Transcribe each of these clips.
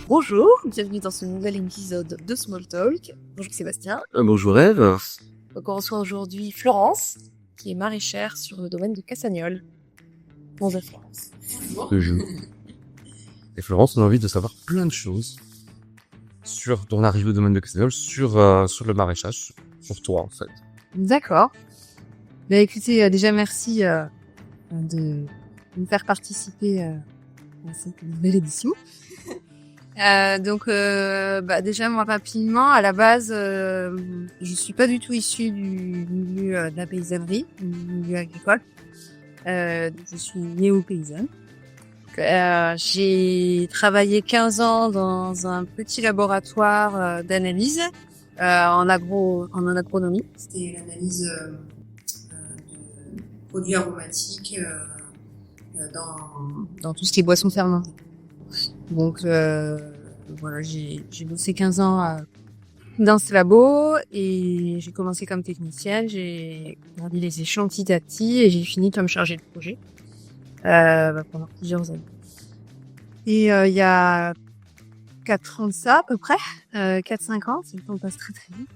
Bonjour, bienvenue dans ce nouvel épisode de Small Talk. Bonjour Sébastien. Bonjour Ève. Donc on reçoit aujourd'hui Florence, qui est maraîchère sur le domaine de Cassagnole. Bonjour Florence. Bonjour. Et Florence, on a envie de savoir plein de choses sur ton arrivée au domaine de Cassagnole, sur le maraîchage, sur toi en fait. D'accord. Bah écoutez, déjà merci de me faire participer à cette nouvelle édition. Déjà moi rapidement, à la base, je suis pas du tout issue du milieu de la paysannerie, du milieu agricole. Je suis néo-paysanne. J'ai travaillé 15 ans dans un petit laboratoire d'analyse en agronomie. C'était l'analyse de produits aromatiques dans tout ce qui est boissons fermentées. Donc voilà, j'ai bossé 15 ans dans ce labo et j'ai commencé comme technicienne, j'ai regardé les échelons petit à petit et j'ai fini comme chargée de projet pendant plusieurs années. Et il y a 4 ans de ça à peu près, 4-5 ans, le temps passe très très vite.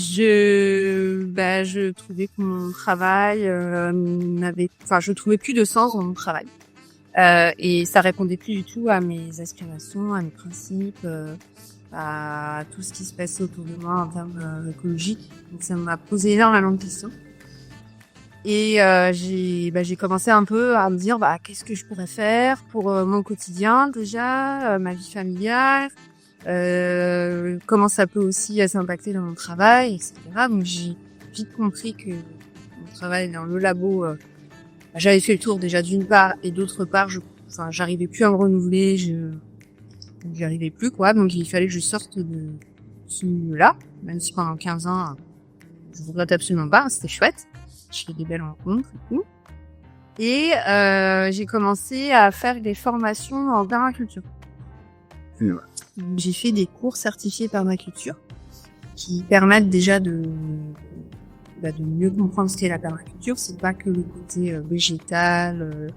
Je trouvais que mon travail je trouvais plus de sens dans mon travail. Et ça répondait plus du tout à mes aspirations, à mes principes, à tout ce qui se passait autour de moi en termes écologiques. Donc ça m'a posé énormément de questions. Et j'ai commencé un peu à me dire qu'est-ce que je pourrais faire pour mon quotidien déjà, ma vie familiale, comment ça peut aussi s'impacter dans mon travail, etc. Donc j'ai vite compris que mon travail dans le labo j'avais fait le tour déjà d'une part et d'autre part j'arrivais plus à me renouveler, j'y arrivais plus quoi, donc il fallait que je sorte de ce milieu-là, même si pendant 15 ans je regrette absolument pas, c'était chouette, j'ai fait des belles rencontres et tout. Et j'ai commencé à faire des formations en permaculture. J'ai fait des cours certifiés permaculture qui permettent déjà de mieux comprendre ce qu'est la permaculture. C'est pas que le côté végétal,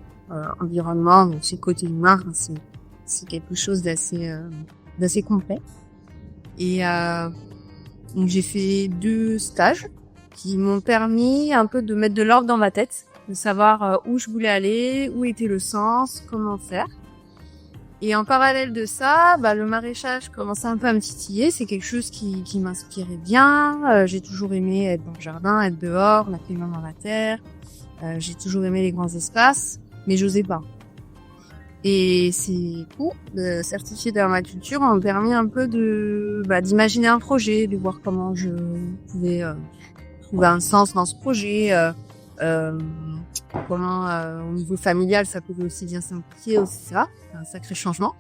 environnement, mais c'est le côté humain. C'est quelque chose d'assez complet. Et donc j'ai fait 2 stages qui m'ont permis un peu de mettre de l'ordre dans ma tête, de savoir où je voulais aller, où était le sens, comment faire. Et en parallèle de ça, le maraîchage commençait un peu à me titiller. C'est quelque chose qui m'inspirait bien. J'ai toujours aimé être dans le jardin, être dehors, mettre les mains dans la terre. J'ai toujours aimé les grands espaces, mais j'osais pas. Et ces cours de certifié permaculture m'ont permis un peu d'imaginer un projet, de voir comment je pouvais trouver un sens dans ce projet. Comment au niveau familial ça pouvait aussi bien s'impliquer aussi ça, un sacré changement.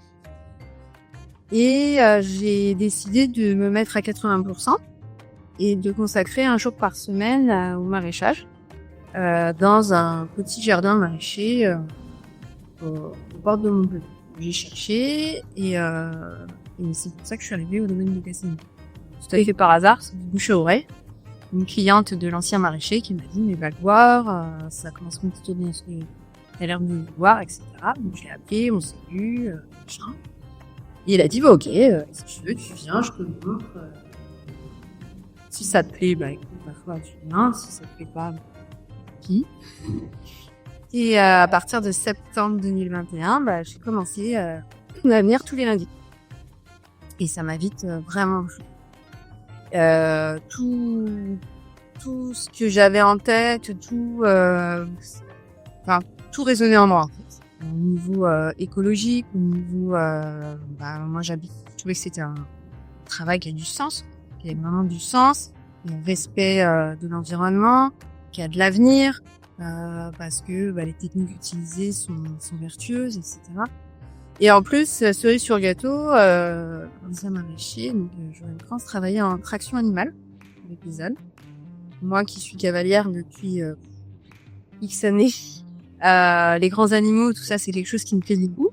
Et j'ai décidé de me mettre à 80% et de consacrer un jour par semaine au maraîchage dans un petit jardin maraîcher au bord de Montpellier. J'ai cherché et c'est pour ça que je suis arrivée au domaine de Cassagnole. Tout à fait par hasard, c'est du bouche à oreille. Une cliente de l'ancien maraîcher qui m'a dit mais va le voir, ça commence plutôt bien, t'as l'air de le voir, etc. Donc j'ai appelé, on s'est vu, machin. Et elle a dit ok, si tu veux tu viens, je te le montre. Si ça te plaît, écoute, parfois tu viens, si ça te plaît pas, qui. Et à partir de septembre 2021, j'ai commencé à venir tous les lundis. Et ça m'a vite vraiment plu. Tout ce que j'avais en tête, tout résonnait en moi en fait. Au niveau écologique, au niveau moi je trouvais que c'était un travail qui a du sens, qui avait vraiment du sens, un respect de l'environnement, qui a de l'avenir, parce que les techniques utilisées sont vertueuses, etc. Et en plus, cerise sur le gâteau, ancien maraîcher, donc Joël France travaillait en traction animale. avec les ânes. Moi qui suis cavalière depuis X années, les grands animaux, tout ça, c'est quelque chose qui me plaît beaucoup.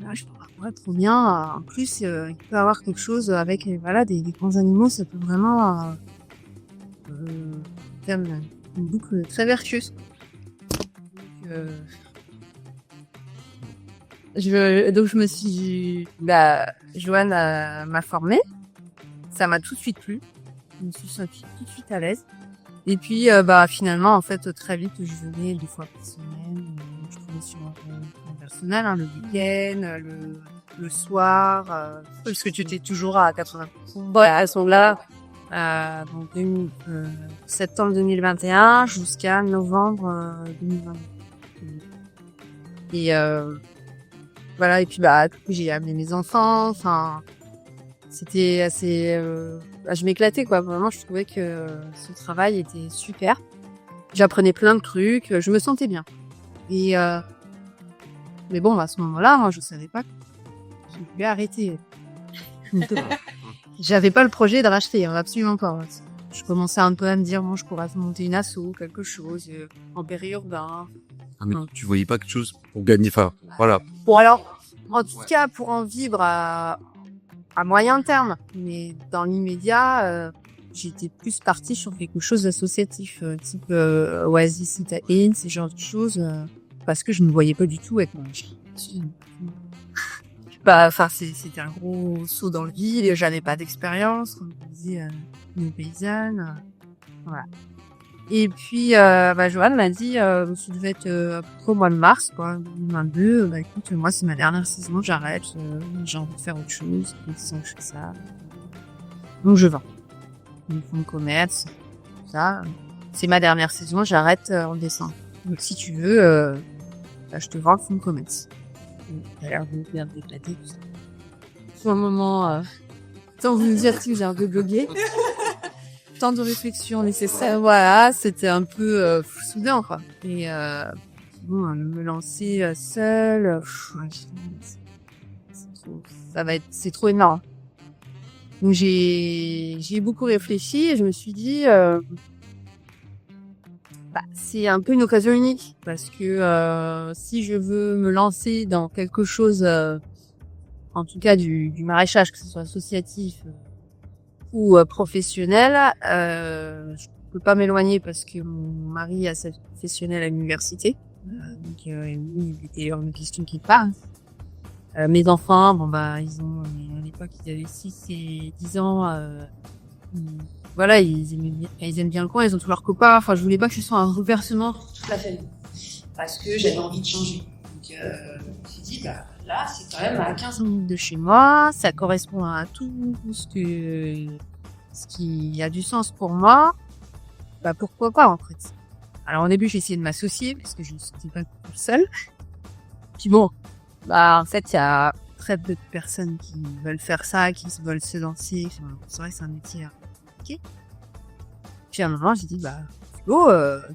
Là, je trouve trop bien. En plus, il peut y avoir quelque chose avec des grands animaux, ça peut vraiment faire une boucle très vertueuse. Donc je me suis Joanne m'a formée, ça m'a tout de suite plu, je me suis sentie tout de suite à l'aise. Et puis finalement en fait très vite je venais 2 fois par semaine, je trouvais sur mon personnel, le week-end, le soir, parce que tu étais toujours à 80%. Ouais, à ce moment-là, donc septembre 2021 jusqu'à novembre 2022. Et voilà, et puis j'ai amené mes enfants, enfin c'était assez je m'éclatais quoi, vraiment je trouvais que ce travail était super. J'apprenais plein de trucs, je me sentais bien. Et mais bon, à ce moment-là, moi je savais pas que je pouvais arrêter. J'avais pas le projet de racheter, absolument pas. Je commençais un peu à me dire bon, je pourrais monter une asso, quelque chose en périurbain. Ah, mais tu voyais pas quelque chose pour gagner, enfin, voilà. Bon alors, en tout cas, pour en vivre à moyen terme, mais dans l'immédiat, j'étais plus partie sur quelque chose d'associatif, type Oasis Citadine, ces genres de choses, parce que je ne voyais pas du tout avec moi. C'était un gros saut dans le vide, j'avais pas d'expérience, comme je disais, une paysanne, voilà. Et puis, Joanne m'a dit, ça devait être au mois de mars, quoi, 2022. Écoute, moi, c'est ma dernière saison, j'arrête, j'ai envie de faire autre chose, ça que je fais ça. Donc, je vends. Ils font le commerce, tout ça. C'est ma dernière saison, j'arrête en décembre. Donc, si tu veux, je te vends le fonds de commerce. J'ai l'air de bien éclater, tout ça. Sur un moment, sans vous dire si j'ai un peu blogué. Temps de réflexion nécessaire, voilà, c'était un peu soudain quoi. Et me lancer seule, c'est trop énorme. Donc j'ai beaucoup réfléchi et je me suis dit c'est un peu une occasion unique parce que si je veux me lancer dans quelque chose, en tout cas du maraîchage, que ce soit associatif ou professionnel, je peux pas m'éloigner parce que mon mari a sa professionnelle à l'université, donc lui il était hors de question qu'il parte. Mes enfants, ils ont à l'époque ils avaient 6 et 10 ans, voilà, ils aiment bien le coin, ils ont tous leurs copains. Enfin, je voulais pas que ce soit un reversement pour toute la famille parce que j'avais envie de changer. Donc je me suis dit là, c'est quand même à 15 minutes de chez moi, ça correspond à tout ce qui a du sens pour moi. Pourquoi pas, en fait. Alors, au début, j'ai essayé de m'associer, parce que je ne suis pas toute seule. Puis bon, en fait, il y a très peu de personnes qui veulent faire ça, qui veulent se lancer. Enfin, c'est vrai que c'est un métier compliqué. Puis à un moment, j'ai dit,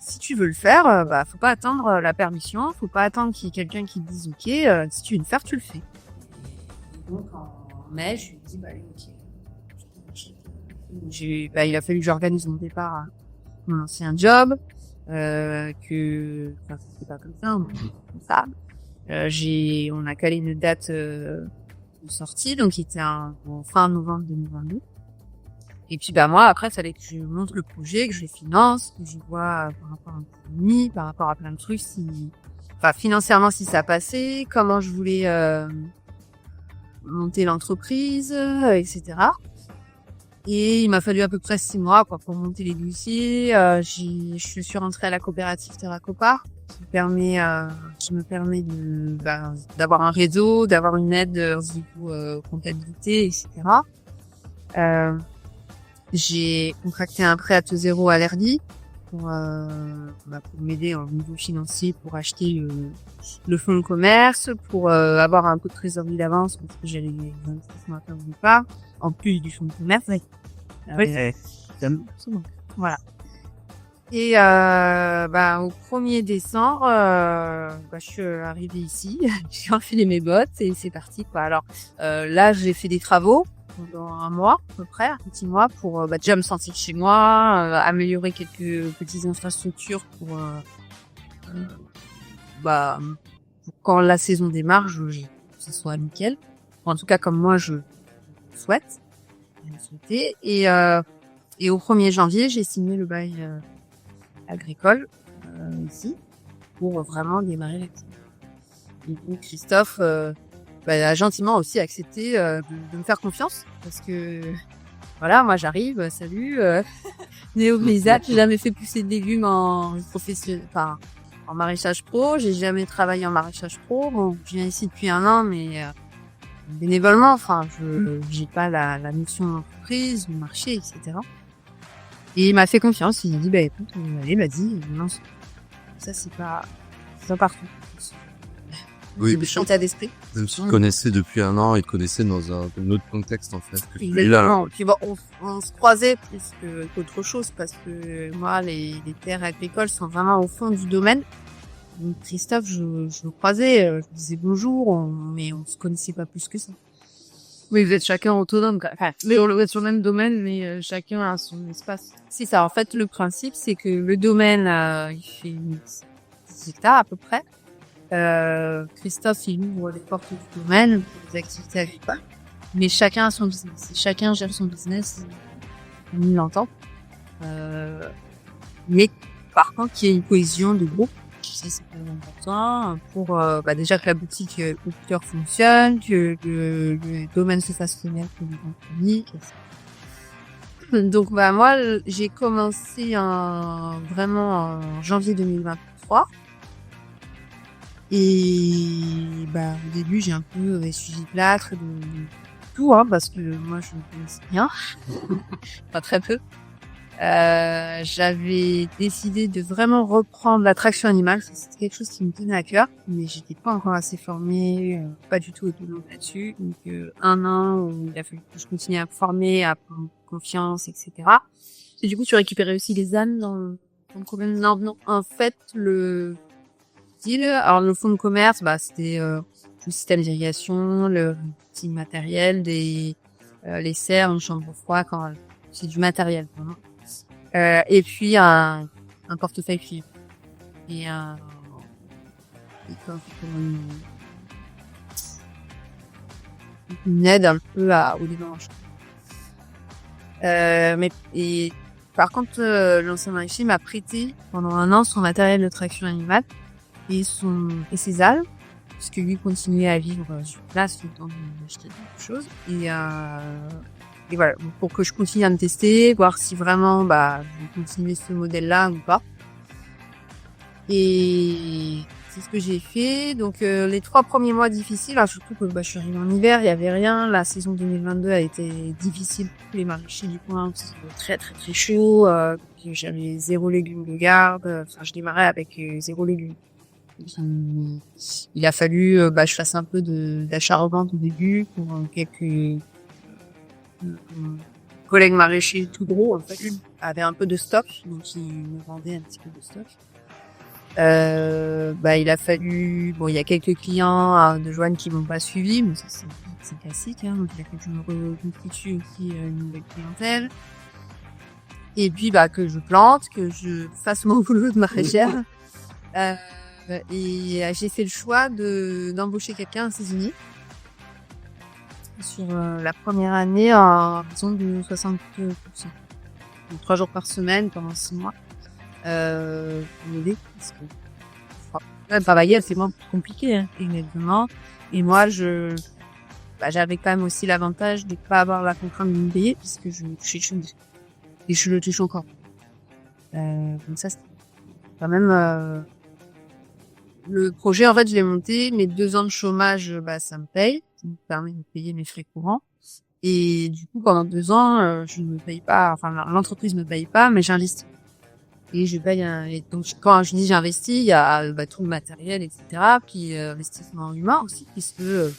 si tu veux le faire, faut pas attendre la permission, faut pas attendre qu'il y ait quelqu'un qui te dise ok, si tu veux le faire, tu le fais. Et donc en mai, je lui ai dit allez, ok. Il a fallu que j'organise mon départ à mon ancien job, c'était pas comme ça, comme ça. On a calé une date de sortie, donc qui était en fin novembre 2022. Et puis moi après, il fallait que je monte le projet, que je le finance, que je vois par rapport à l'économie, par rapport à plein de trucs, financièrement si ça passait, comment je voulais monter l'entreprise, etc. Et il m'a fallu à peu près 6 mois pour monter les dossiers. Je suis rentrée à la coopérative Terracopar, qui me permet d'avoir un réseau, d'avoir une aide au niveau comptabilité, etc. J'ai contracté un prêt à taux zéro à l'ERDI pour m'aider au niveau financier, pour acheter le fonds de commerce, pour avoir un peu de trésorerie d'avance parce que j'avais des investissements à faire au départ, en plus du fonds de commerce. Voilà. Et au 1er décembre, je suis arrivée ici, j'ai enfilé mes bottes et c'est parti quoi. Alors là, j'ai fait des travaux. pendant un mois, à peu près, un petit mois, pour déjà me sentir chez moi, améliorer quelques petites infrastructures pour quand la saison démarre, que ce soit nickel. En tout cas, comme moi, je souhaite. Et au 1er janvier, j'ai signé le bail agricole ici pour vraiment démarrer l'activité. Et donc Christophe a gentiment aussi accepté de me faire confiance parce que voilà, moi j'arrive, salut, néo-paysage, j'ai jamais fait pousser de légumes en maraîchage pro, j'ai jamais travaillé en maraîchage pro. Bon, je viens ici depuis 1 an, mais bénévolement, enfin, j'ai pas la notion d'entreprise, du marché, etc. Et il m'a fait confiance, il m'a dit, écoute, allez, vas-y, lance. Ça, c'est pas partout. Oui. C'est de d'esprit. Même s'il connaissait depuis 1 an, il connaissait dans un autre contexte, en fait. Exactement. Puis on se croisait plus qu'autre chose parce que moi, les terres agricoles sont vraiment au fond du domaine. Donc Christophe, je le croisais, je lui disais bonjour, mais on se connaissait pas plus que ça. Oui, vous êtes chacun autonome. Enfin, vous êtes sur le même domaine, mais chacun a son espace. C'est ça. En fait, le principe, c'est que le domaine, il fait 10 hectares à peu près. Christophe, il ouvre les portes du domaine pour les activités agricoles. Mais chacun a son business. Chacun gère son business comme il l'entend. Mais par contre, il y a une cohésion de groupe. Ça, c'est très important pour déjà que la boutique culture fonctionne, que le domaine se fasse connaître au niveau public. Donc moi, j'ai commencé vraiment en janvier 2023. Et au début, j'ai un peu essuyé le plâtre de tout, parce que moi, je ne connaissais rien, pas très peu. J'avais décidé de vraiment reprendre l'attraction animale. C'était quelque chose qui me tenait à cœur, mais j'étais pas encore assez formée, pas du tout autonome là-dessus. Donc 1 an où il a fallu que je continue à me former, à prendre confiance, etc. Et du coup, tu récupérais aussi les ânes dans le problème. Non. En fait, le fonds de commerce, c'était le système d'irrigation, le petit matériel, les serres, une chambre froide, quand c'est du matériel vraiment. Et puis un portefeuille client et une aide un peu au démarrage. Mais par contre, l'ancien maraîcher m'a prêté pendant 1 an son matériel de traction animale et ses âles, puisque lui continuait à vivre sur place le temps d'acheter des choses. Et voilà, pour que je continue à me tester, voir si vraiment je vais continuer ce modèle-là ou pas. Et c'est ce que j'ai fait. Donc les 3 premiers mois difficiles, surtout que je suis arrivée en hiver, il y avait rien. La saison 2022 a été difficile pour tous les maraîchers du coin, c'était très très très chaud. J'avais 0 légumes de garde. Je démarrais avec 0 légumes. Il a fallu je fasse un peu d'achat-revente au début pour quelques collègues maraîchers tout gros, en fait, avait un peu de stock, donc il me vendait un petit peu de stock. Il a fallu, il y a quelques clients de Joanne qui m'ont pas suivi, mais ça c'est classique, donc il a fallu que je me reconstitue aussi une nouvelle clientèle. Et puis que je plante, que je fasse mon boulot de maraîchère. Et j'ai fait le choix d'embaucher quelqu'un, un saisonnier, sur la première année en raison de 60%. Donc 3 jours par semaine pendant 6 mois. Pour m'aider, parce que travailler, c'est vraiment compliqué, exactement. Et moi, j'avais quand même aussi l'avantage de pas avoir la contrainte de me payer, puisque je touchais chose. Et je le touche encore. Donc ça, c'est quand même... Le projet, en fait, je l'ai monté. Mes 2 ans de chômage, ça me paye. Ça me permet de payer mes frais courants. Et du coup, pendant 2 ans, je ne me paye pas. Enfin, l'entreprise me paye pas, mais j'investis. Et je paye et donc, quand je dis j'investis, il y a tout le matériel, etc. Puis investissement humain aussi, puisque du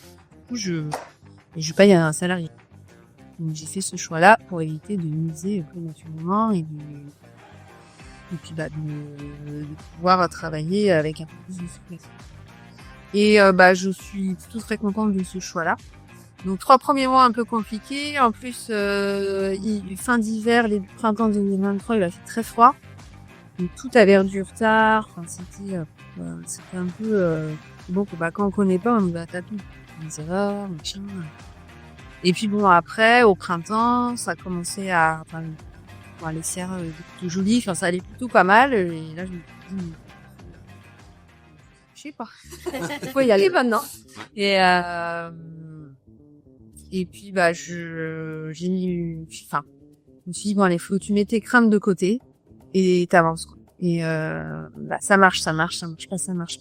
coup, je paye un salarié. Donc, j'ai fait ce choix-là pour éviter de miser prématurément et puis de pouvoir travailler avec un peu plus de souplesse. Et je suis plutôt très contente de ce choix-là. Donc 3 premiers mois un peu compliqués. En plus, fin d'hiver, les printemps 2023, il a fait très froid. Donc tout avait du retard. Enfin, c'était un peu bon. Bah, quand on connaît pas, on va taper. Ça va, machin. Et puis bon, après, au printemps, ça a commencé à, les serres plutôt jolies. Enfin, ça allait plutôt pas mal. Et là, je me suis dit, je sais pas. Il faut y aller maintenant. Et puis, bah, je me suis dit, bon, allez, faut que tu mets tes craintes de côté et t'avances, quoi. Et, bah, ça marche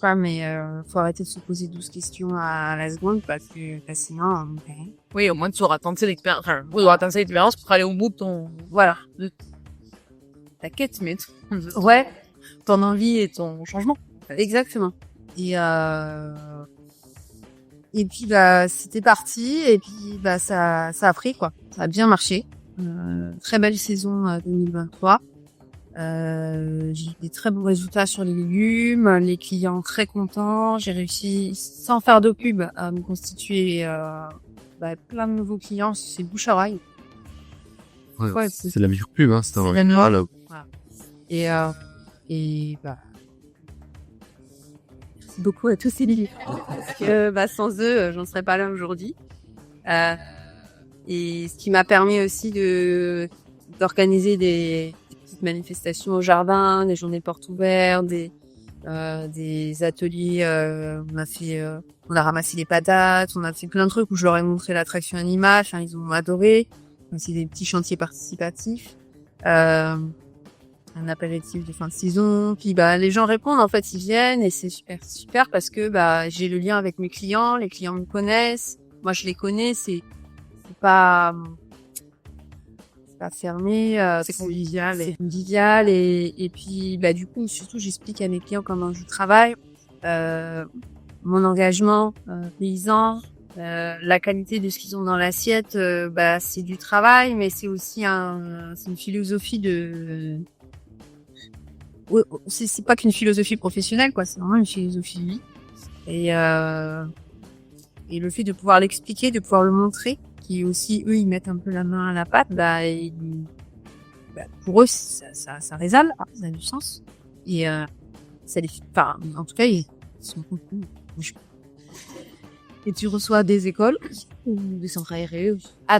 pas, mais, faut arrêter de se poser 12 questions à la seconde parce que, sinon, Oui, au moins tu auras tenté l'expérience, tu auras tenté l'expérience pour aller au bout de de ta quête, mais ouais, ton envie et ton changement. exactement. Et puis, bah, c'était parti, et puis, bah, ça a pris, quoi. Ça a bien marché. Très belle saison 2023. J'ai eu des très bons résultats sur les légumes, les clients très contents. J'ai réussi, sans faire de pub, à me constituer plein de nouveaux clients. C'est bouche à oreille. Ouais, c'est la meilleure pub, hein. C'est un Voilà. Et bah, merci beaucoup à tous ces livres. Parce que sans eux, j'en serais pas là aujourd'hui. Et ce qui m'a permis aussi d'organiser des petites manifestations au jardin, des journées portes ouvertes, des ateliers. On a ramassé les patates, on a fait plein de trucs où je leur ai montré l'attraction animale. Enfin, ils ont adoré. Aussi des petits chantiers participatifs. Un apéritif de fin de saison. Puis les gens répondent, en fait, ils viennent et c'est super parce que j'ai le lien avec mes clients, les clients me connaissent, moi je les connais, c'est pas fermé, C'est convivial. C'est convivial et puis du coup surtout j'explique à mes clients comment je travaille, mon engagement paysan, la qualité de ce qu'ils ont dans l'assiette, c'est du travail, mais c'est aussi c'est une philosophie de c'est pas qu'une philosophie professionnelle, quoi, c'est vraiment une philosophie de vie. Et le fait de pouvoir l'expliquer, de pouvoir le montrer, qui aussi eux ils mettent un peu la main à la pâte, pour eux ça résonne, ça a du sens. Et ça les, en tout cas ils sont contents. Et tu reçois des écoles ou des centres aérés,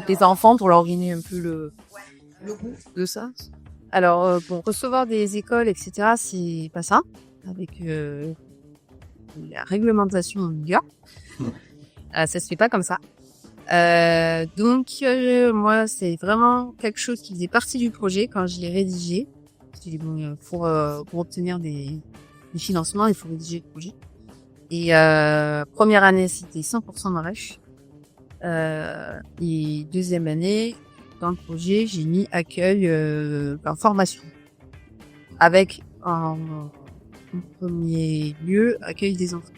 des enfants pour leur donner un peu le goût de ça. Alors, recevoir des écoles, etc., c'est pas ça. Avec la réglementation en vigueur. Ça se fait pas comme ça. Donc, moi, c'est vraiment quelque chose qui faisait partie du projet quand je l'ai rédigé. Pour obtenir des financements, il faut rédiger le projet. Et première année, c'était 100% maraîche. Et deuxième année, dans le projet, j'ai mis accueil en formation. Avec en premier lieu, accueil des enfants.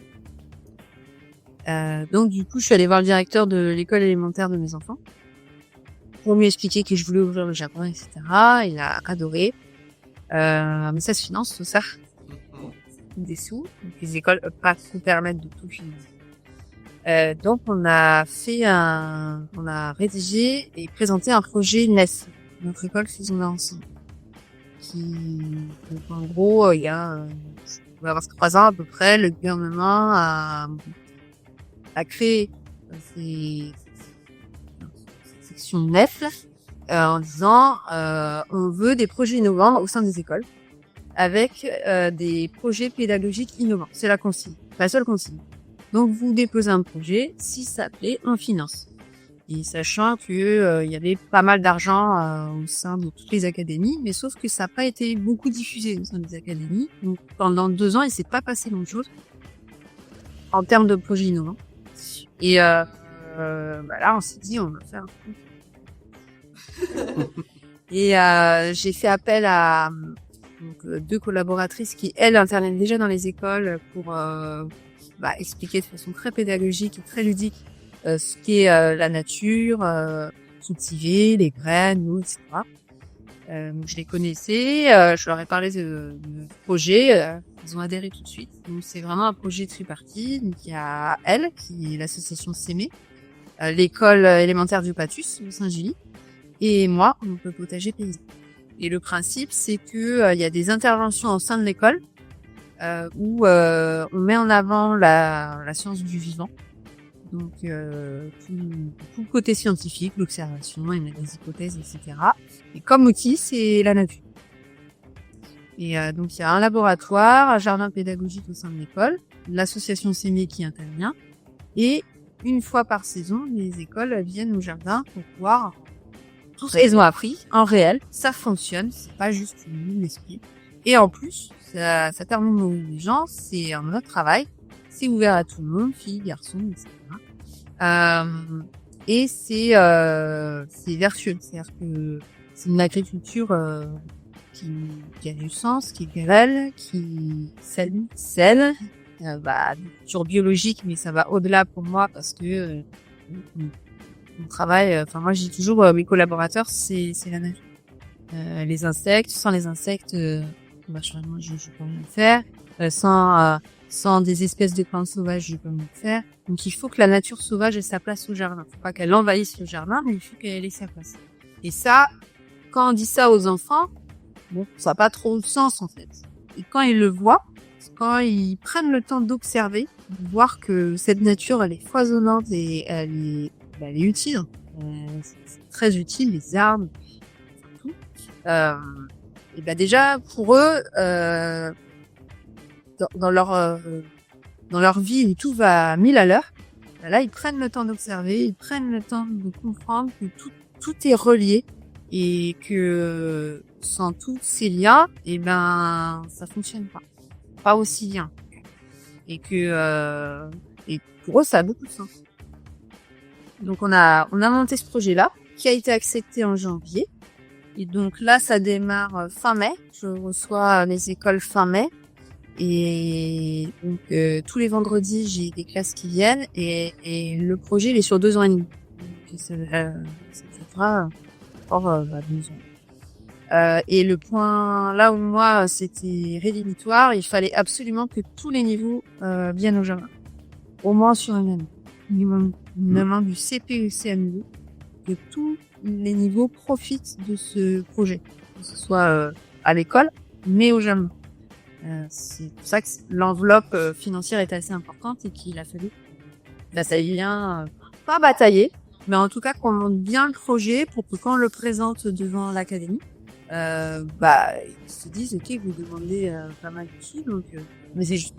Donc du coup, je suis allée voir le directeur de l'école élémentaire de mes enfants pour lui expliquer que je voulais ouvrir le jardin, etc. Il a adoré. Mais ça se finance, tout ça. Des sous. Donc les écoles peuvent pas se permettre de tout financer. Donc on a rédigé et présenté un projet NES, notre école Faisons ensemble. Donc en gros, il y a, on va avoir 3 ans à peu près, le gouvernement a créé ces sections NEF en disant on veut des projets innovants au sein des écoles avec des projets pédagogiques innovants. C'est la consigne, la seule consigne. Donc vous déposez un projet, si ça plaît, on finance. Et sachant que il y avait pas mal d'argent au sein de toutes les académies, mais sauf que ça n'a pas été beaucoup diffusé au sein des académies. Donc pendant 2 ans, il s'est pas passé grand-chose en termes de projets innovants. Et là, on s'est dit, on va faire un coup. Et j'ai fait appel à 2 collaboratrices qui, elles, interviennent déjà dans les écoles pour expliquer de façon très pédagogique et très ludique ce qu'est la nature, cultiver, les graines, l'eau, etc. Je les connaissais, je leur ai parlé de projet, ils ont adhéré tout de suite. Donc c'est vraiment un projet tripartite. Donc il y a elle, qui est l'association S'aimer, l'école élémentaire du Patus, de Saint-Gilly, et moi, donc le potager paysan. Et le principe, c'est que il y a des interventions au sein de l'école où on met en avant la science du vivant. Donc tout le côté scientifique, l'observation, il y a des hypothèses, etc. Et comme outil, c'est la nature. Et donc il y a un laboratoire, un jardin pédagogique au sein de l'école, l'association Sémier qui intervient, et une fois par saison, les écoles viennent au jardin pour voir tout ce qu'elles ont appris en réel. Ça fonctionne, c'est pas juste une esprit. Et en plus, ça termine les gens, c'est un autre travail, c'est ouvert à tout le monde, filles, garçons, etc. Et c'est vertueux, c'est-à-dire que c'est une agriculture qui a du sens, qui est réelle, qui saine, agriculture biologique, mais ça va au-delà pour moi parce que mon travail, moi je dis toujours mes collaborateurs, c'est la nature. Les insectes, sans les insectes, je peux rien faire. Sans des espèces de plantes sauvages, je peux rien faire. Donc il faut que la nature sauvage ait sa place au jardin. Faut pas qu'elle envahisse le jardin, mais il faut qu'elle ait sa place. Et ça, quand on dit ça aux enfants, bon, ça n'a pas trop de sens en fait. Et quand ils le voient, quand ils prennent le temps d'observer, de voir que cette nature, elle est foisonnante et elle est utile. C'est très utile, les arbres, tout. Et déjà pour eux, dans leur vie où tout va à 1000 à l'heure, là ils prennent le temps d'observer, ils prennent le temps de comprendre que tout est relié et que sans tous ces liens, ça fonctionne pas aussi bien. Et que et pour eux ça a beaucoup de sens. Donc on a monté ce projet-là qui a été accepté en janvier. Et donc là ça démarre fin mai. Je reçois les écoles fin mai. Et donc tous les vendredis j'ai des classes qui viennent et le projet il est sur 2 ans et demi. Donc ça fera encore 2 ans. Et le point là où moi c'était rédhibitoire, il fallait absolument que tous les niveaux viennent au jardin, au moins sur une année, minimum du CP et CM2, que tous les niveaux profitent de ce projet, que ce soit à l'école mais au jardin. C'est pour ça que l'enveloppe financière est assez importante et qu'il a fallu ça vient pas batailler, mais en tout cas qu'on monte bien le projet pour que quand on le présente devant l'académie, ils se disent ok, vous demandez pas mal de sous, donc mais c'est juste.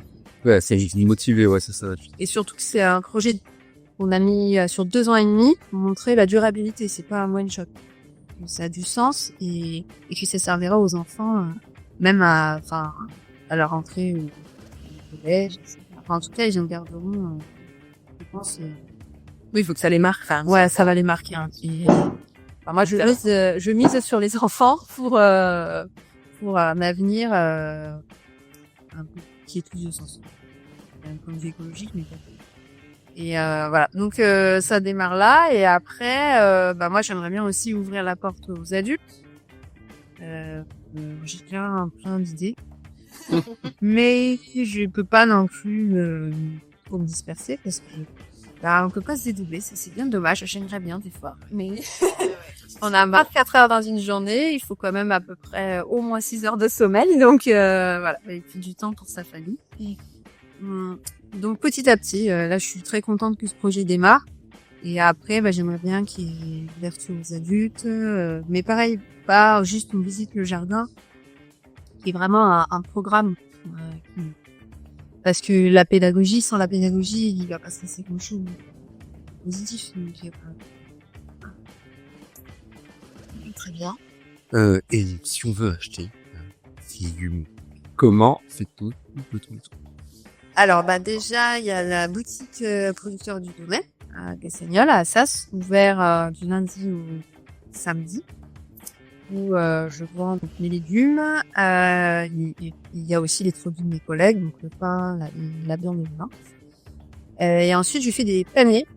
Ouais, c'est motivé, ouais, c'est ça. Et surtout que c'est un projet qu'on a mis sur 2 ans et demi pour montrer la durabilité, c'est pas un one shot. Ça a du sens et que ça servira aux enfants même à la rentrée au collège, etc. En tout cas, ils en garderont, je pense. Oui, il faut que ça les marque. Ouais, ça va les marquer. Hein. Et, moi, je mise sur les enfants pour un avenir un peu qui est plus de sens. Un point de vue écologique, mais pas. Et voilà. Donc ça démarre là. Et après, moi, j'aimerais bien aussi ouvrir la porte aux adultes. J'ai plein d'idées. Mais je peux pas non plus trop me disperser parce que on peut pas se dédoubler, c'est bien dommage, j'aimerais bien des fois. Mais on a 24 heures dans une journée, il faut quand même à peu près au moins 6 heures de sommeil, donc voilà, il faut du temps pour sa famille. Donc petit à petit, là je suis très contente que ce projet démarre. Et après, j'aimerais bien qu'il y ait une ouverture aux adultes, mais pareil, pas juste on visite le jardin, qui est vraiment un programme parce que la pédagogie, sans la pédagogie, il va pas se passer grand chose positif. Donc, très bien. Et si on veut acheter ces légumes, comment fait-on? Alors déjà, il y a la boutique producteur du domaine à Gassagnol, à Assas, ouvert du lundi au samedi, où je vends donc les légumes. Il y a aussi les produits de mes collègues, donc le pain, la viande et le vin. Et ensuite, je fais des paniers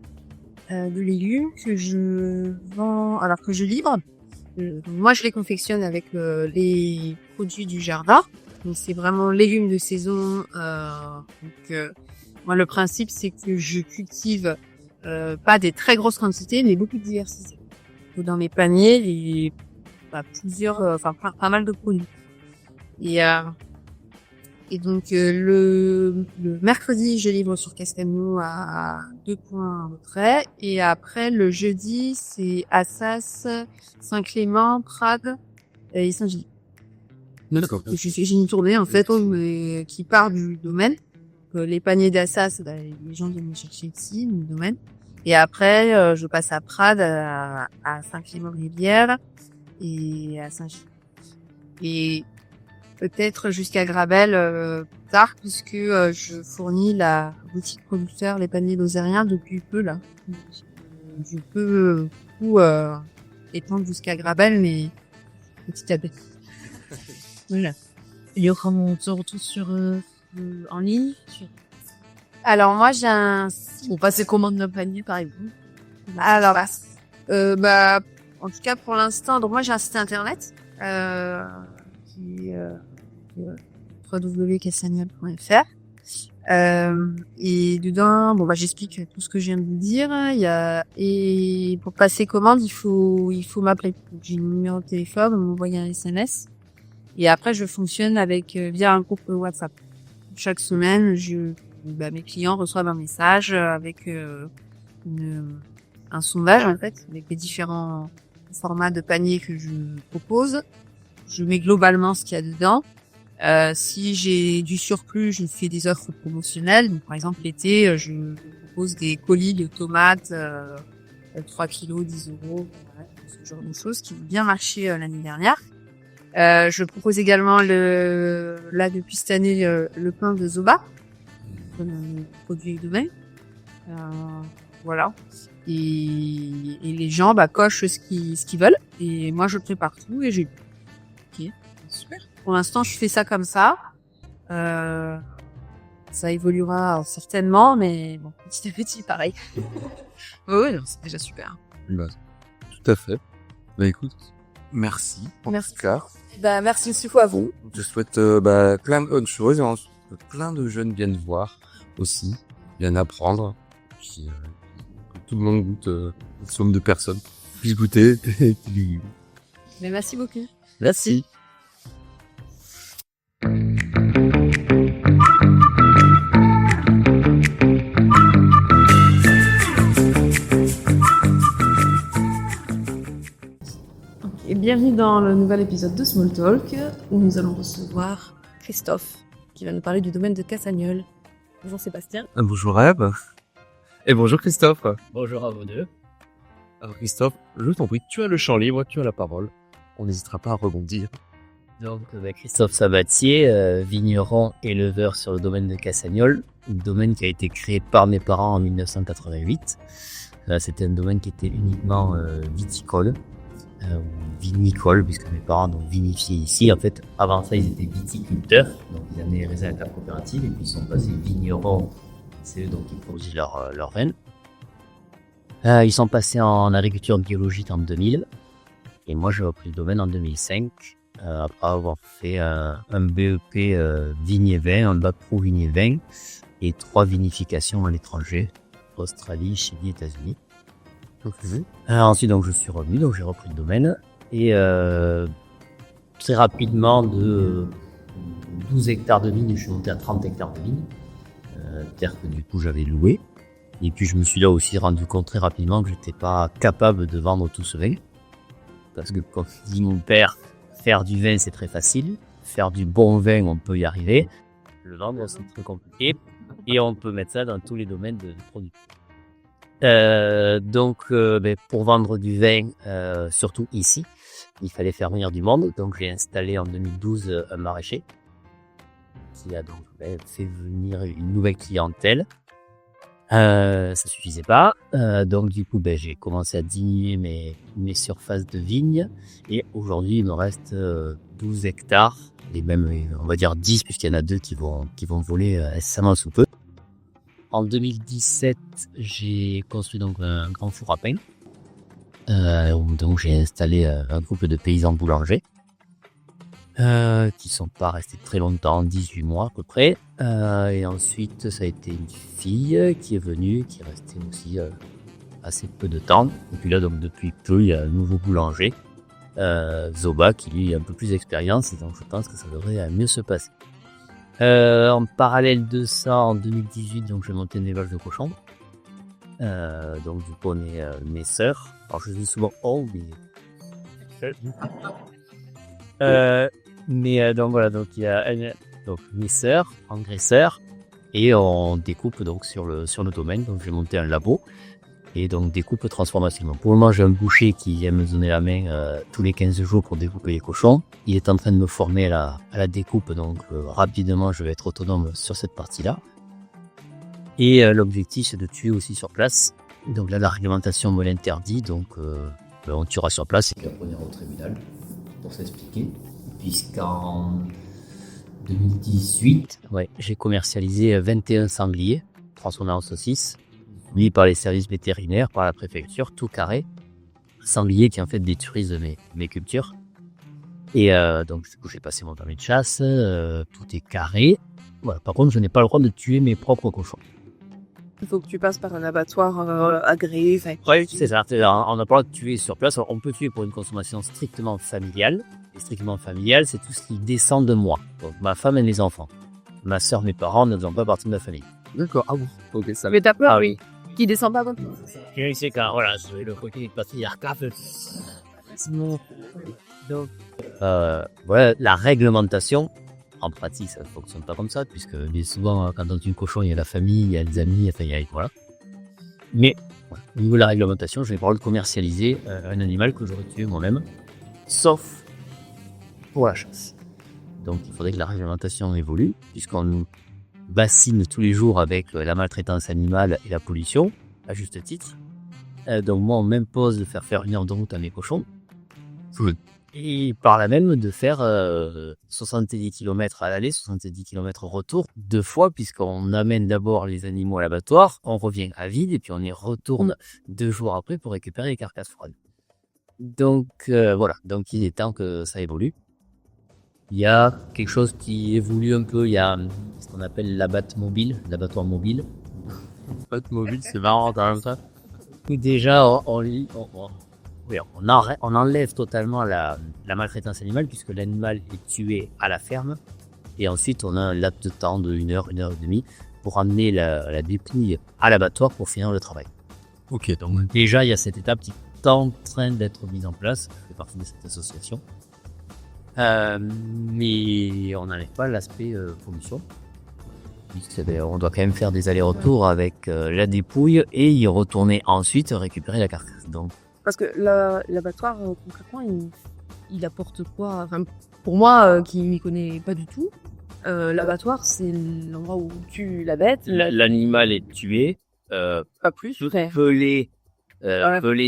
de légumes que je vends, alors que je livre. Moi, je les confectionne avec les produits du jardin. Donc, c'est vraiment légumes de saison. Moi, le principe, c'est que je cultive Pas des très grosses quantités, mais beaucoup de diversité. Donc, dans mes paniers, il y a pas mal de produits. Et donc le mercredi, je livre sur Castelnau à 2 points à peu près. Et après, le jeudi, c'est Assas, Saint-Clément, Prades et Saint-Gilles. D'accord. J'ai une tournée en fait qui part du domaine. Les paniers d'Assas, les gens viennent me chercher ici, du domaine. Et après, je passe à Prades, à Saint-Clément-Rivière et à Saint-Gilles. Et peut-être jusqu'à Grabel plus tard, puisque je fournis la boutique producteur Les Paniers Lozériens depuis peu là. Je peux étendre jusqu'à Grabel, mais petit à petit. Voilà. Il y aura mon retour sur en ligne. Alors moi j'ai un On passe commande d'un panier par exemple. Alors en tout cas pour l'instant, donc moi j'ai un site internet qui www.cassagnol.fr et dedans j'explique tout ce que je viens de vous dire. Et pour passer commande il faut m'appeler. J'ai le numéro de téléphone, on m'envoie un SMS et après je fonctionne via un groupe WhatsApp. Chaque semaine mes clients reçoivent un message avec un sondage en fait avec les différents formats de paniers que je propose. Je mets globalement ce qu'il y a dedans. Si j'ai du surplus, je fais des offres promotionnelles. Donc, par exemple, l'été, je propose des colis de tomates, 3 kilos, 10 euros, voilà, ce genre de choses qui ont bien marché l'année dernière. Je propose également depuis cette année, le pain de Zoba, comme produit demain. Voilà. Et les gens cochent ce qu'ils veulent. Et moi, je prépare tout et j'ai. Ok, super. Pour l'instant, je fais ça comme ça. Ça évoluera certainement, mais bon, petit à petit, pareil. Oui, c'est déjà super. Tout à fait. Écoute, merci. Merci. En tout cas. Merci monsieur à vous. Je souhaite plein de bonnes choses et que plein de jeunes viennent voir aussi, viennent apprendre, puis que tout le monde goûte, une somme de personnes puissent goûter. Mais merci beaucoup. Merci. Et bienvenue dans le nouvel épisode de Small Talk où nous allons recevoir Christophe qui va nous parler du domaine de Cassagnol. Bonjour Sébastien. Bonjour Eve. Et bonjour Christophe. Bonjour à vous deux. Alors Christophe, je t'en prie, tu as le champ libre, tu as la parole. On n'hésitera pas à rebondir. Donc Christophe Sabatier, vigneron, éleveur sur le domaine de Cassagnol, un domaine qui a été créé par mes parents en 1988. C'était un domaine qui était uniquement viticole, vinicole, puisque mes parents ont vinifié ici. En fait, avant ça, ils étaient viticulteurs, donc ils avaient raisins à la coopérative, et puis ils sont passés vignerons, c'est eux donc qui produisent leur vin. Ils sont passés en agriculture biologique en 2000, et moi j'ai repris le domaine en 2005, après avoir fait un BEP vigne et vin, un bac pro vigne et vin, et 3 vinifications à l'étranger, Australie, Chili, États-Unis. Ensuite, donc, je suis revenu, donc j'ai repris le domaine, et très rapidement, de 12 hectares de vignes, je suis monté à 30 hectares de vignes, terre que du coup j'avais louée. Et puis je me suis là aussi rendu compte très rapidement que j'étais pas capable de vendre tout ce vin. Parce que comme dit mon père, faire du vin c'est très facile. Faire du bon vin on peut y arriver. Le vendre c'est très compliqué. Et on peut mettre ça dans tous les domaines de production. Pour vendre du vin, surtout ici, il fallait faire venir du monde. Donc j'ai installé en 2012 un maraîcher. Qui a donc fait venir une nouvelle clientèle. Ça suffisait pas, donc du coup j'ai commencé à diminuer mes surfaces de vignes et aujourd'hui il me reste 12 hectares et même on va dire 10 puisqu'il y en a 2 qui vont voler incessamment sous peu. En 2017 j'ai construit donc un grand four à pain, donc j'ai installé un couple de paysans boulangers qui sont pas restés très longtemps, 18 mois à peu près. Et ensuite, ça a été une fille qui est venue, qui est restée aussi assez peu de temps. Et puis là, donc depuis peu, il y a un nouveau boulanger, Zoba, qui lui a un peu plus d'expérience, et donc je pense que ça devrait mieux se passer. En parallèle de ça, en 2018, donc j'ai monté une élevage de cochons. Donc du coup, on est mes sœurs. Alors je dis souvent oh, mais donc voilà, donc il y a donc mes sœurs, engraisseurs, et on découpe donc sur le domaine. Donc j'ai monté un labo et donc découpe transformation. Donc, pour le moment, j'ai un boucher qui aime me donner la main tous les 15 jours pour découper les cochons. Il est en train de me former à la découpe, donc rapidement je vais être autonome sur cette partie-là. Et l'objectif, c'est de tuer aussi sur place. Donc là, la réglementation me l'interdit, donc on tuera sur place et puis après on ira au tribunal pour s'expliquer. Puisqu'en 2018, j'ai commercialisé 21 sangliers transformés en saucisses, mis par les services vétérinaires, par la préfecture, tout carré. Sangliers qui en fait détruisent mes cultures. Et donc du coup, j'ai passé mon permis de chasse, tout est carré. Voilà. Par contre, je n'ai pas le droit de tuer mes propres cochons. Il faut que tu passes par un abattoir agréé. Oui, c'est ça. On n'a pas le droit de tuer sur place. On peut tuer pour une consommation strictement familiale. Et strictement familiale, c'est tout ce qui descend de moi. Donc ma femme et mes enfants. Ma sœur, mes parents ne font pas partie de ma famille. D'accord, ah bon. Ok, ça. Mais t'as peur, oui. Qui descend pas contre toi. Et c'est quand, voilà, c'est le côté patriarcat. Donc, voilà, la réglementation, en pratique, ça ne fonctionne pas comme ça, puisque souvent, quand on tue un cochon, il y a la famille, il y a les amis, enfin, voilà. Mais, voilà, au niveau de la réglementation, je n'ai pas le droit de commercialiser un animal que j'aurais tué moi-même, sauf pour la chasse. Donc, il faudrait que la réglementation évolue, puisqu'on nous bassine tous les jours avec la maltraitance animale et la pollution, à juste titre. Donc, moi, on m'impose de faire 1 heure de route à mes cochons. Et par là même de faire 70 km à l'aller, 70 km au retour, 2 fois, puisqu'on amène d'abord les animaux à l'abattoir, on revient à vide, et puis on y retourne 2 jours après pour récupérer les carcasses froides. Donc voilà, donc il est temps que ça évolue. Il y a quelque chose qui évolue un peu, il y a ce qu'on appelle l'abattoir mobile. L'abattoir mobile, c'est marrant quand même ça. Déjà, on enlève totalement la maltraitance animale, puisque l'animal est tué à la ferme, et ensuite on a un laps de temps de 1 heure, 1 heure et demie pour amener la dépouille à l'abattoir pour finir le travail. Ok, Donc déjà il y a cette étape qui est en train d'être mise en place, je fais partie de cette association, mais on n'enlève pas l'aspect pollution. On doit quand même faire des allers-retours avec la dépouille et y retourner ensuite récupérer la carcasse. Donc Parce que l'abattoir, concrètement, il apporte quoi? Enfin, pour moi, qui m'y connais pas du tout, l'abattoir, c'est l'endroit où tu la bête. l'animal est tué, Pas plus. pelé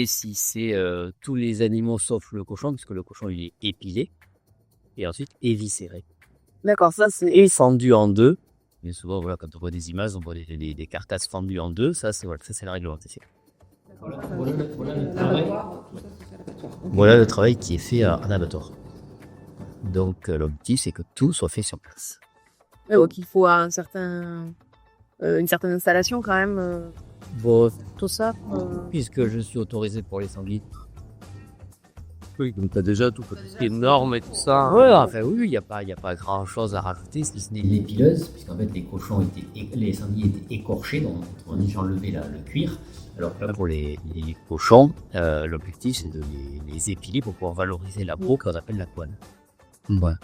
si c'est tous les animaux sauf le cochon, puisque le cochon il est épilé, et ensuite éviscéré. D'accord, ça c'est. Et fendu en deux. Mais souvent, voilà, quand on voit des images, on voit des carcasses fendues en deux, ça c'est la réglementation. Voilà le travail qui est fait en abattoir. Donc l'objectif, c'est que tout soit fait sur place. Donc il faut une certaine installation quand même. Bon, Tout ça. puisque je suis autorisé pour les sangliers. Oui, donc t'as déjà tout ce qui est normes et tout ça. Ouais, enfin oui, il y a pas grand chose à rajouter, si ce n'est l'épileuse, puisqu'en fait les sangliers étaient écorchés, donc on a déjà enlevé le cuir. Alors que là, pour les cochons, l'objectif c'est de les épiler pour pouvoir valoriser la peau qu'on appelle la couenne. Voilà.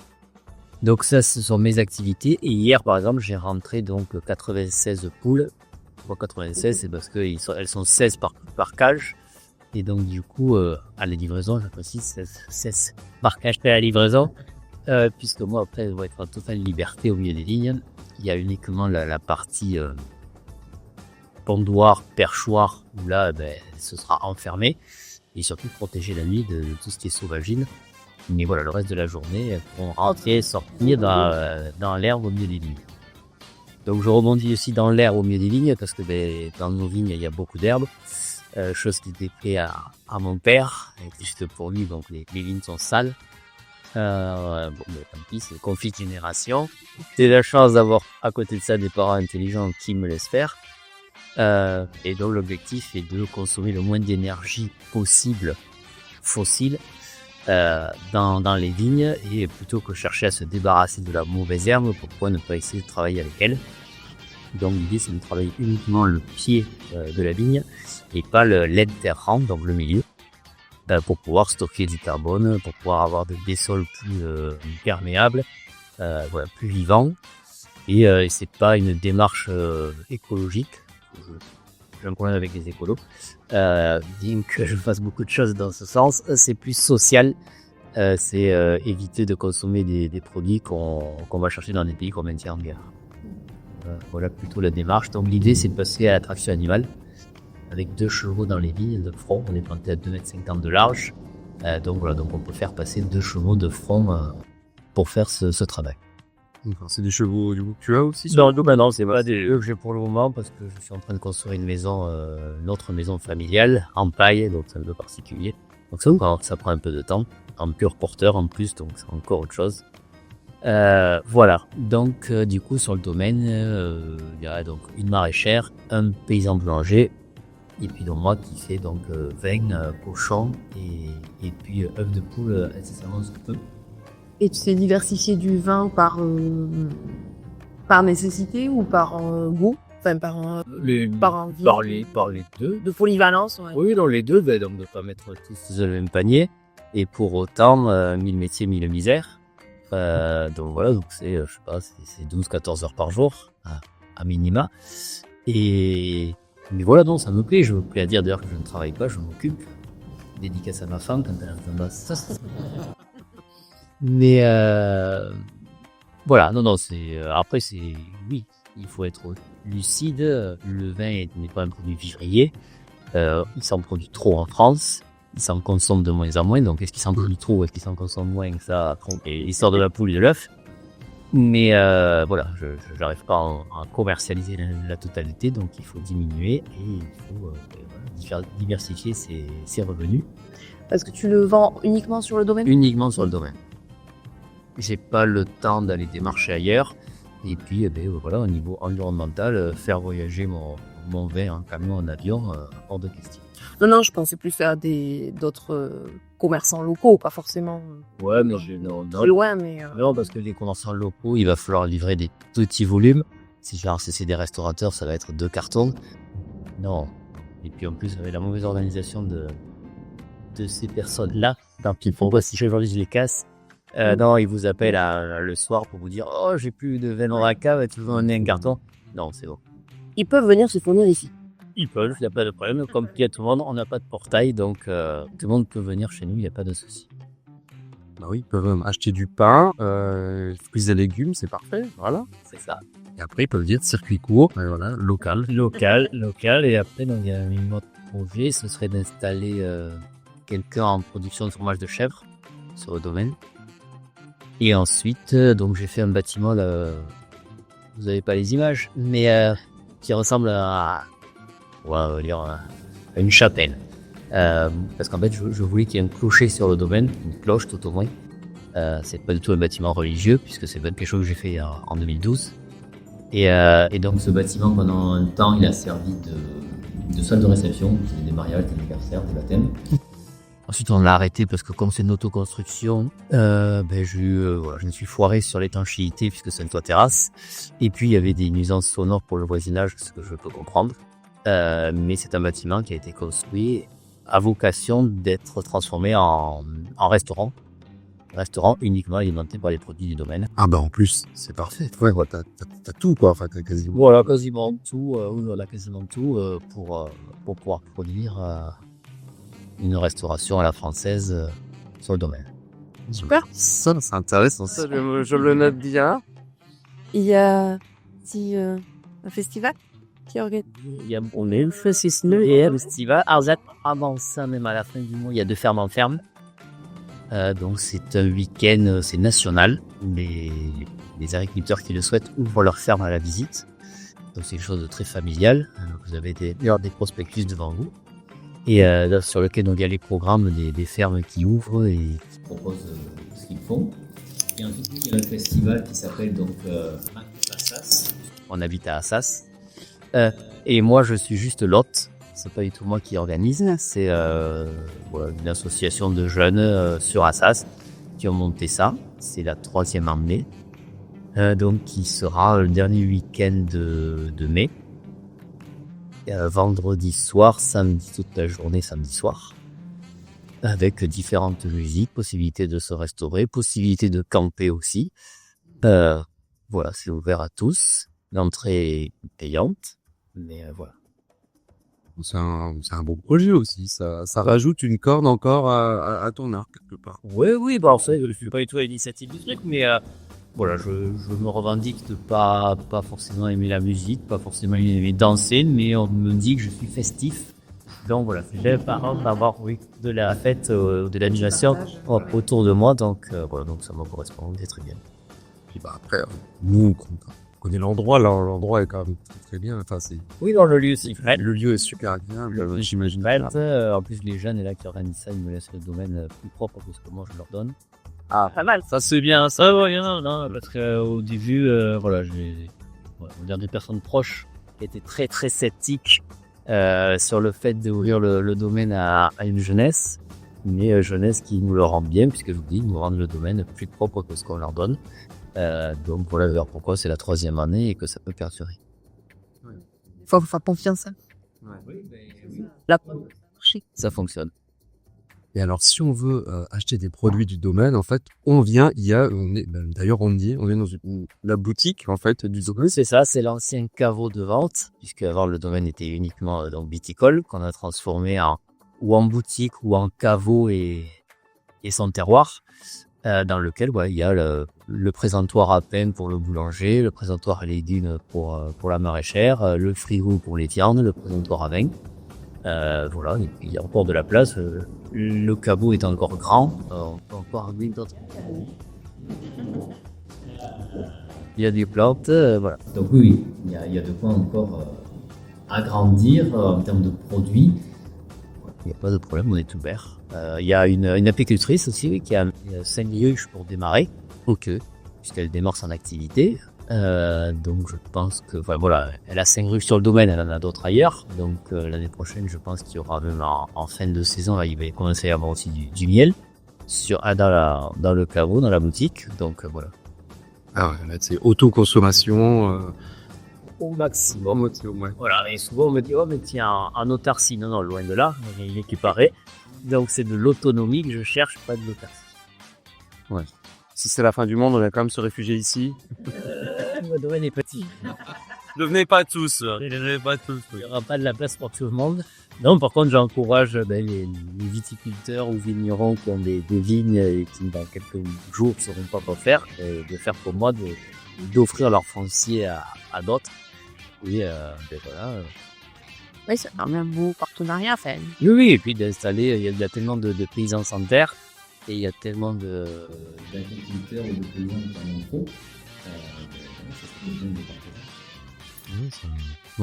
Donc ça, ce sont mes activités. Et hier, par exemple, j'ai rentré donc 96 poules. Pourquoi 96? C'est parce qu'elles sont 16 par cage. Et donc du coup, à la livraison, j'apprécie 16 par cage à la livraison. Puisque moi, après, je vais être en totale liberté au milieu des lignes. Il y a uniquement la partie pondoir, perchoir, où là, ce sera enfermé. Et surtout protéger la nuit de tout ce qui est sauvagine. Mais voilà, le reste de la journée, elles pourront rentrer et sortir dans l'herbe au milieu des lignes. Donc je rebondis aussi dans l'herbe au milieu des vignes, parce que dans nos vignes, il y a beaucoup d'herbes. Chose qui était fait à mon père, juste pour lui, donc les vignes sont sales. Bon, mais tant pis, c'est le conflit de génération. J'ai la chance d'avoir à côté de ça des parents intelligents qui me laissent faire. Et donc l'objectif est de consommer le moins d'énergie possible fossile dans les vignes, et plutôt que chercher à se débarrasser de la mauvaise herbe, pourquoi ne pas essayer de travailler avec elle. Donc l'idée c'est de travailler uniquement le pied de la vigne et pas l'interrang, donc le milieu, pour pouvoir stocker du carbone, pour pouvoir avoir des sols plus perméables, voilà, plus vivants. Et c'est pas une démarche écologique. J'ai un problème avec les écolos. Bien que je fasse beaucoup de choses dans ce sens, c'est plus social. C'est éviter de consommer des produits qu'on va chercher dans des pays qu'on maintient en guerre. Voilà plutôt la démarche. Donc l'idée c'est de passer à la traction animale avec 2 chevaux dans les vignes de front. On est planté à 2,50 m de large. Donc voilà, donc on peut faire passer 2 chevaux de front pour faire ce travail. D'accord, c'est des chevaux du coup que tu as aussi? Non, non, c'est pas des que j'ai pour le moment parce que je suis en train de construire une maison, une autre maison familiale en paille, donc c'est un peu particulier. Donc ça prend un peu de temps, en pur porteur en plus, donc c'est encore autre chose. Voilà, donc du coup sur le domaine, il y a donc une maraîchère, un paysan boulanger, et puis donc moi qui fais donc vin, cochon et puis œufs de poule incessamment sous peu. Et tu sais diversifier du vin par nécessité ou par goût, enfin par envie, Par les deux. de polyvalence, ouais. Oui, dans les deux, donc de pas mettre tous dans le même panier. Et pour autant, 1000 métiers, 1000 misères. Donc voilà, donc c'est, je sais pas, c'est 12-14 heures par jour, à minima. Mais voilà, non, ça me plaît. Je me plais à dire d'ailleurs que je ne travaille pas, je m'occupe. Dédicace à ma femme quand elle entend ça. Mais voilà, non, c'est après c'est oui, il faut être lucide. Le vin n'est pas un produit vivrier. Il s'en produit trop en France. Il s'en consomme de moins en moins. Donc est-ce qu'il s'en produit trop, est-ce qu'il s'en consomme moins, ça et l'histoire de la poule et de l'œuf. Mais voilà, je n'arrive pas à commercialiser la totalité, donc il faut diminuer et il faut diversifier ses revenus. Parce que tu le vends uniquement sur le domaine? Uniquement sur le domaine. J'ai pas le temps d'aller démarcher ailleurs. Et puis, voilà, au niveau environnemental, faire voyager mon vin en camion, en avion, hors de question. Non, je pensais plus à d'autres commerçants locaux, pas forcément Ouais, mais non. plus loin, mais... Non, parce que les commerçants locaux, il va falloir livrer des petits volumes. Si c'est des restaurateurs, ça va être 2 cartons. Non. Et puis en plus, avec la mauvaise organisation de ces personnes-là, tant pis pour moi, si aujourd'hui je les casse. Non, ils vous appellent le soir pour vous dire « Oh, j'ai plus de vin dans la cave, tu veux emmener un carton ?» Non, c'est bon. Ils peuvent venir se fournir ici. Ils peuvent, il n'y a pas de problème. Comme il y a tout le monde, on n'a pas de portail, donc tout le monde peut venir chez nous, il n'y a pas de souci. Bah oui, ils peuvent acheter du pain, fruits et légumes, c'est parfait, voilà. C'est ça. Et après, ils peuvent dire circuit court, et voilà, local. Local. Et après, donc, il y a un autre projet, ce serait d'installer quelqu'un en production de fromage de chèvre sur le domaine. Et ensuite, donc j'ai fait un bâtiment, là, vous n'avez pas les images, mais qui ressemble à une chapelle. Parce qu'en fait, je voulais qu'il y ait un clocher sur le domaine, une cloche tout au moins. C'est pas du tout un bâtiment religieux, puisque c'est quelque chose que j'ai fait en 2012. Et donc ce bâtiment, pendant un temps, il a servi de salle de réception, des mariages, des anniversaires, des baptêmes. Ensuite, on l'a arrêté parce que comme c'est une autoconstruction, je me suis foiré sur l'étanchéité puisque c'est une toit terrasse. Et puis, il y avait des nuisances sonores pour le voisinage, ce que je peux comprendre. Mais c'est un bâtiment qui a été construit à vocation d'être transformé en restaurant. Restaurant uniquement alimenté par les produits du domaine. Ah bah en plus, c'est parfait. Ouais, t'as tout quoi, enfin t'as quasiment. Voilà, quasiment tout. Pour pouvoir produire une restauration à la française sur le domaine. Super. Ça, c'est intéressant. Ça, je le note bien. Il y a un festival qui organise. On est le festival et un festival. Avant ça, même à la fin du mois, il y a 2 fermes en ferme. Donc c'est un week-end, c'est national. Les agriculteurs qui le souhaitent ouvrent leur ferme à la visite. Donc c'est quelque chose de très familial. Vous avez des prospectus devant vous. Et sur lequel donc, il y a les programmes des fermes qui ouvrent et qui proposent ce qu'ils font. Et ensuite, il y a un festival qui s'appelle donc Assas. On habite à Assas. Et moi, je suis juste l'hôte. C'est pas du tout moi qui organise. C'est voilà, une association de jeunes sur Assas qui ont monté ça. C'est la 3e année. Donc, qui sera le dernier week-end de mai. Vendredi soir, samedi, toute la journée, samedi soir. Avec différentes musiques, possibilité de se restaurer, possibilité de camper aussi. Voilà, c'est ouvert à tous. L'entrée est payante, mais voilà. C'est un bon projet aussi. Ça rajoute une corde encore à ton arc quelque part. Oui, bon, je suis pas du tout à l'initiative du truc, mais voilà, je me revendique de pas forcément aimer la musique, pas forcément aimer danser, mais on me dit que je suis festif. Donc voilà, j'ai par exemple d'avoir de la fête, de l'animation autour de moi, donc voilà, donc ça me correspond, c'est très bien. Puis après, nous, on connaît l'endroit, là, l'endroit est quand même très, très bien. Enfin, Oui, dans le lieu, c'est vrai. le lieu est super agréable, j'imagine. En plus, les jeunes là qui organisent ça, ils me laissent le domaine plus propre que ce que moi je leur donne. Ah, Pas mal. Ça c'est bien, ça, ouais, non, parce qu'au début, voilà, on dire des personnes proches qui étaient très très sceptiques sur le fait d'ouvrir le domaine à une jeunesse, mais jeunesse qui nous le rend bien, puisque je vous dis, ils nous rendent le domaine plus propre que ce qu'on leur donne. Donc voilà d'ailleurs pourquoi c'est la 3e année et que ça peut perdurer. Faut faire confiance. Oui. Ça fonctionne. Et alors, si on veut acheter des produits du domaine, en fait, d'ailleurs, on y est, on est dans la boutique, en fait, du domaine. C'est ça, c'est l'ancien caveau de vente, puisque avant le domaine était uniquement donc viticole, qu'on a transformé en boutique ou en caveau et son terroir, dans lequel il y a le présentoir à pain pour le boulanger, le présentoir à légumes pour la maraîchère, le frigo pour les viandes, le présentoir à vin. Voilà, et puis il y a encore de la place. Le caveau est encore grand. On peut encore avoir d'autres. Il y a des plantes, voilà. Donc oui, il y a de quoi encore agrandir en termes de produits. Il n'y a pas de problème, on est ouvert. Il y a une apicultrice aussi qui a 5 lieues pour démarrer. Ok. Puisqu'elle démarre son activité. Donc je pense que voilà, elle a 5 ruches sur le domaine, elle en a d'autres ailleurs. Donc l'année prochaine, je pense qu'il y aura même en fin de saison, là, il va commencer à y avoir aussi du miel dans le caveau, dans la boutique. Donc voilà. Ah ouais, là c'est autoconsommation Au maximum. ouais. Voilà, et souvent on me dit, oh mais tiens, en autarcie, non, loin de là, il est qui paraît. Donc c'est de l'autonomie que je cherche, pas de l'autarcie. Ouais. Si c'est la fin du monde, on va quand même se réfugier ici. Le domaine est petit. Ne venez pas tous. Il n'y aura pas de la place pour tout le monde. Non, par contre, j'encourage les viticulteurs ou vignerons qui ont des vignes et qui, dans quelques jours, ne sauront pas quoi faire, de faire pour moi, d'offrir leur foncier à d'autres. Et voilà. Oui, c'est quand même un beau partenariat, fait. Oui, et puis d'installer, il y a tellement de paysans sans terre, et il y a tellement d'agriculteurs ou de paysans qui en ont trop.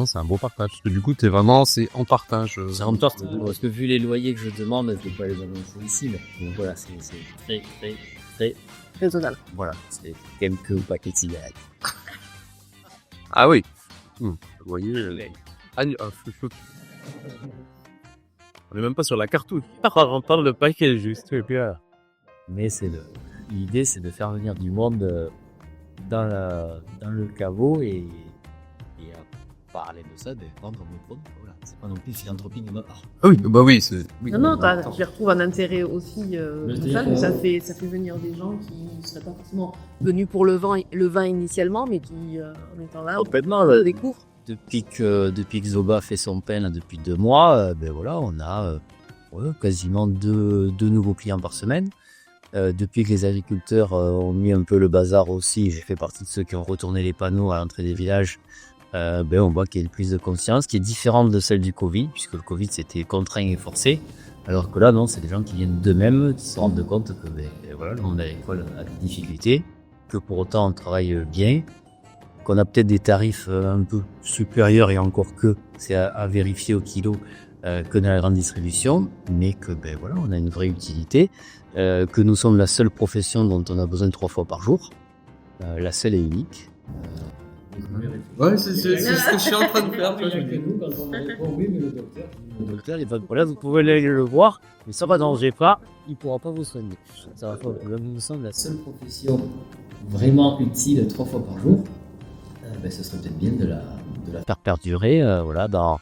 C'est un beau partage. Parce que du coup, c'est en partage. C'est en partage. Parce que vu les loyers que je demande, je ne peux pas les annoncer ici. Donc voilà, c'est très Raisonnable. Voilà, c'est quelques paquets de cigarettes. Ah oui. Vous voyez. On n'est même pas sur la cartouche. On parle de paquet juste. Et puis, mais l'idée, c'est de faire venir du monde dans le caveau et parler de ça, de vendre nos produits. Voilà, c'est pas non plus philanthropie de ma part. Ah oui, oui. Non, j'y retrouve un intérêt aussi ça fait venir des gens qui ne seraient pas forcément venus pour le vin initialement, mais qui, en étant là, complètement, le découvrent. Depuis que Zoba fait son pain là, depuis 2 mois, voilà, on a quasiment deux nouveaux clients par semaine. Depuis que les agriculteurs ont mis un peu le bazar aussi, j'ai fait partie de ceux qui ont retourné les panneaux à l'entrée des villages. On voit qu'il y a une prise de conscience qui est différente de celle du Covid, puisque le Covid c'était contraint et forcé, alors que là non, c'est des gens qui viennent d'eux-mêmes, qui se rendent compte que voilà, le monde agricole a des difficultés, que pour autant on travaille bien, qu'on a peut-être des tarifs un peu supérieurs et encore que c'est à vérifier au kilo que dans la grande distribution, mais que voilà, on a une vraie utilité. que nous sommes la seule profession dont on a besoin 3 fois par jour, la seule et unique. Ouais, c'est ce que je suis en train de faire. Il y a que nous, quand on répond oui, mais le docteur, il n'y a pas de problème, vous pouvez aller le voir, mais ça ne dérangez pas, il ne pourra pas vous soigner. Ça va pas, nous sommes la seule profession vraiment utile 3 fois par jour. Ce serait peut-être bien de la faire perdurer. Voilà, dans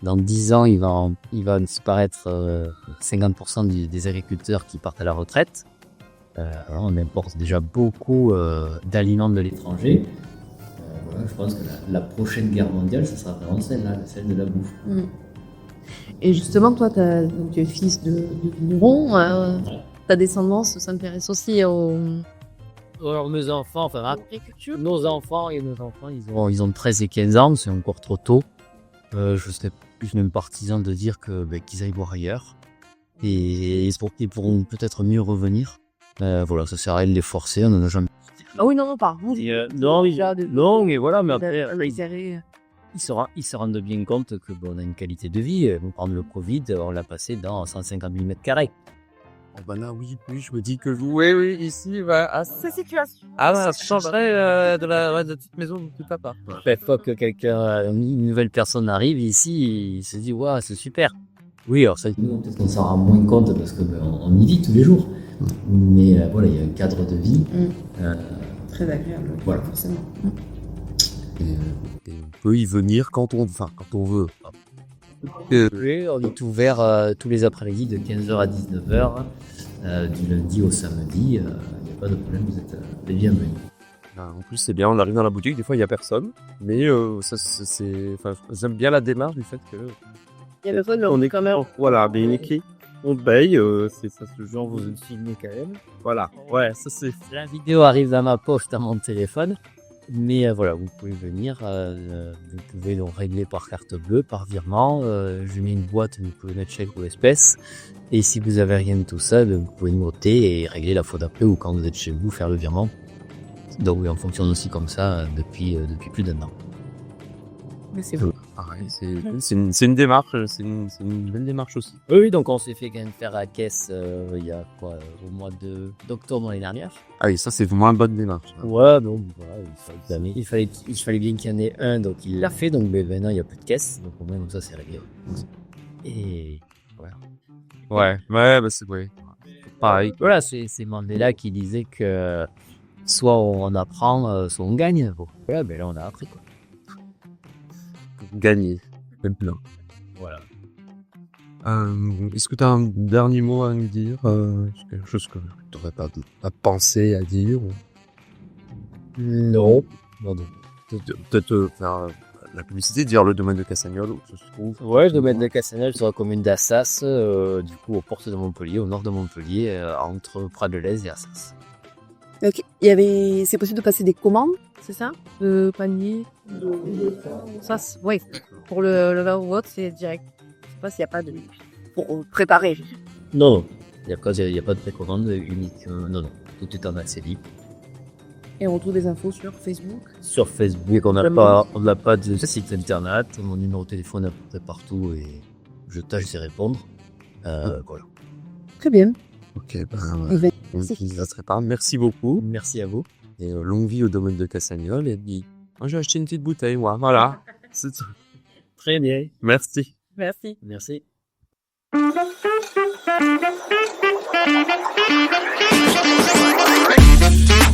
10 ans, il va disparaître 50% des agriculteurs qui partent à la retraite. On importe déjà beaucoup d'aliments de l'étranger. Voilà, je pense que la prochaine guerre mondiale, ce sera vraiment celle-là, celle de la bouffe. Et justement, toi, tu es fils de vigneron. Ta descendance s'intéresse aussi au... Alors, nos enfants, nos enfants, ils ont 13 et 15 ans, c'est encore trop tôt. Je serais plus même partisan de dire qu'ils aillent voir ailleurs. Et ils pourront peut-être mieux revenir. Voilà, ça sert à rien de les forcer, on n'en a jamais. Ah oui, non, par vous. Non, mais voilà, mais après, ils ils se rendent bien compte que on a une qualité de vie. Pour prendre le Covid, on l'a passé dans 150 000 m². Oh bah là, oui, je me dis que oui, ici, Ces situations. ça changerait de la petite maison de papa. Chaque fois que une nouvelle personne arrive ici, il se dit, waouh, c'est super. Oui, alors ça, nous, peut-être qu'on s'en rend moins compte parce qu'on y vit tous les jours. Mais voilà, il y a un cadre de vie. Très agréable, voilà. Forcément. Et on peut y venir quand on veut. Oui, on est ouvert tous les après-midi de 15h à 19h, du lundi au samedi. Il n'y a pas de problème, vous êtes les bienvenus. En plus, c'est bien, on arrive dans la boutique, des fois il n'y a personne. Mais j'aime bien la démarche du fait que. Il y a personne, on est quand même. Voilà, mais écrit, on paye, c'est ça, ce genre, vous êtes filmé quand même. Voilà, ouais, ça c'est. La vidéo arrive dans ma poche, dans mon téléphone. Mais voilà, vous pouvez venir, vous pouvez donc régler par carte bleue, par virement. Je mets une boîte, vous pouvez mettre chèque ou espèce. Et si vous avez rien de tout ça, vous pouvez noter et régler la fois d'après ou quand vous êtes chez vous, faire le virement. Donc oui, on fonctionne aussi comme ça depuis plus d'1 an. Mais c'est vous. Pareil, c'est une démarche, c'est une belle démarche aussi. Oui, donc on s'est fait quand même faire la caisse il y a au mois d'octobre l'année dernière. Ah oui, ça c'est vraiment une bonne démarche. Ouais, donc voilà, il fallait bien qu'il y en ait un, donc il l'a fait, donc maintenant il n'y a plus de caisse, donc au moins comme ça c'est réglé. Et voilà. Ouais, bah c'est pareil. Voilà, c'est Mandela qui disait que soit on apprend, soit on gagne. Bon, voilà, ben là on a appris quoi. Gagner, même plein. Voilà. Est-ce que tu as un dernier mot à nous dire, quelque chose que tu n'aurais pas pensé à dire ou... Non. Peut-être faire la publicité, dire le domaine de Cassagnol où ça se trouve. Ouais, le domaine de Cassagnol sur la commune d'Assas, du coup aux portes de Montpellier, au nord de Montpellier, entre Prat-de-Lez et Assas. Ok. C'est possible de passer des commandes, c'est ça? De panier, ça, oui. Pour le vin ou autre, c'est direct. Je sais pas s'il n'y a pas de pour préparer. Non, il n'y a pas de précommande unique. Non, tout est en accès libre. Et on trouve des infos sur Facebook. Sur Facebook, on n'a pas de site internet. Mon numéro de téléphone est partout et je tâche d'y répondre. Voilà. Très bien. Ok, merci beaucoup. Merci à vous. Et longue vie au domaine de Cassagnol. Et puis, moi j'ai acheté une petite bouteille, moi. Voilà. C'est tout. Très bien. Merci. Merci. Merci. Thank you.